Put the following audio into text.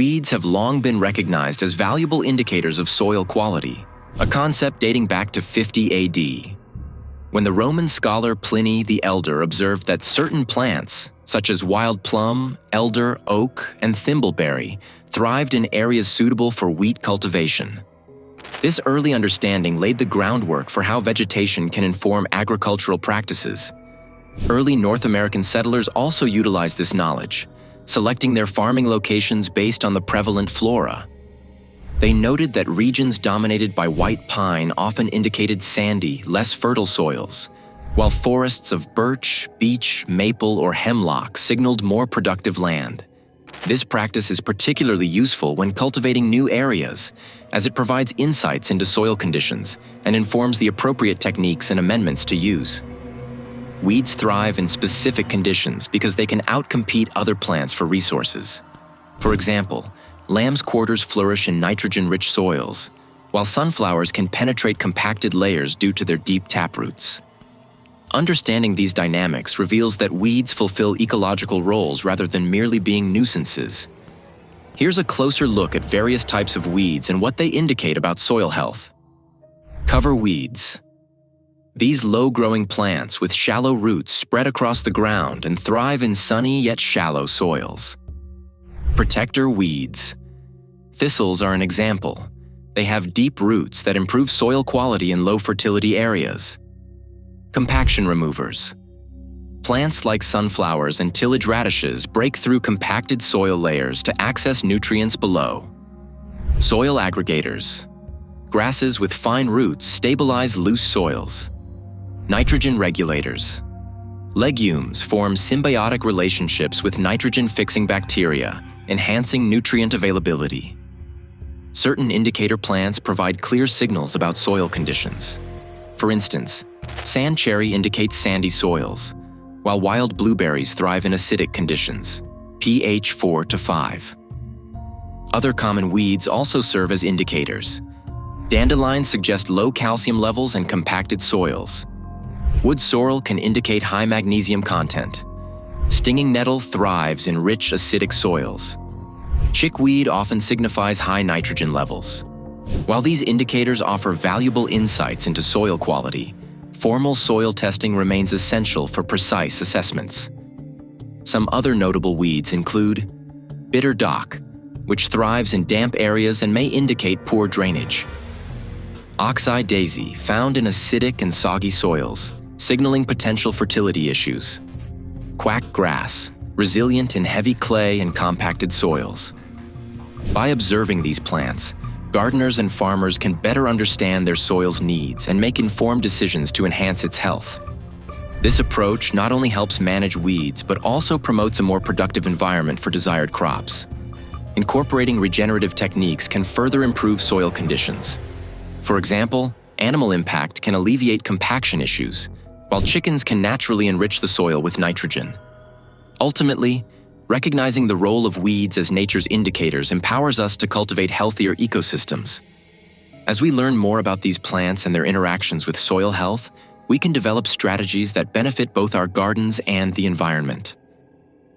Weeds have long been recognized as valuable indicators of soil quality, a concept dating back to 50 AD. When the Roman scholar Pliny the Elder observed that certain plants, such as wild plum, elder, oak, and thimbleberry, thrived in areas suitable for wheat cultivation. This early understanding laid the groundwork for how vegetation can inform agricultural practices. Early North American settlers also utilized this knowledge, selecting their farming locations based on the prevalent flora. They noted that regions dominated by white pine often indicated sandy, less fertile soils, while forests of birch, beech, maple, or hemlock signaled more productive land. This practice is particularly useful when cultivating new areas, as it provides insights into soil conditions and informs the appropriate techniques and amendments to use. Weeds thrive in specific conditions because they can outcompete other plants for resources. For example, lamb's quarters flourish in nitrogen-rich soils, while sunflowers can penetrate compacted layers due to their deep taproots. Understanding these dynamics reveals that weeds fulfill ecological roles rather than merely being nuisances. Here's a closer look at various types of weeds and what they indicate about soil health. Cover weeds. These low-growing plants with shallow roots spread across the ground and thrive in sunny yet shallow soils. Protector weeds. Thistles are an example. They have deep roots that improve soil quality in low-fertility areas. Compaction removers. Plants like sunflowers and tillage radishes break through compacted soil layers to access nutrients below. Soil aggregators. Grasses with fine roots stabilize loose soils. Nitrogen regulators. Legumes form symbiotic relationships with nitrogen-fixing bacteria, enhancing nutrient availability. Certain indicator plants provide clear signals about soil conditions. For instance, sand cherry indicates sandy soils, while wild blueberries thrive in acidic conditions, pH 4 to 5. Other common weeds also serve as indicators. Dandelions suggest low calcium levels and compacted soils. Wood sorrel can indicate high magnesium content. Stinging nettle thrives in rich acidic soils. Chickweed often signifies high nitrogen levels. While these indicators offer valuable insights into soil quality, formal soil testing remains essential for precise assessments. Some other notable weeds include bitter dock, which thrives in damp areas and may indicate poor drainage. Oxeye daisy, found in acidic and soggy soils, signaling potential fertility issues. Quack grass, resilient in heavy clay and compacted soils. By observing these plants, gardeners and farmers can better understand their soil's needs and make informed decisions to enhance its health. This approach not only helps manage weeds, but also promotes a more productive environment for desired crops. Incorporating regenerative techniques can further improve soil conditions. For example, animal impact can alleviate compaction issues, while chickens can naturally enrich the soil with nitrogen. Ultimately, recognizing the role of weeds as nature's indicators empowers us to cultivate healthier ecosystems. As we learn more about these plants and their interactions with soil health, we can develop strategies that benefit both our gardens and the environment.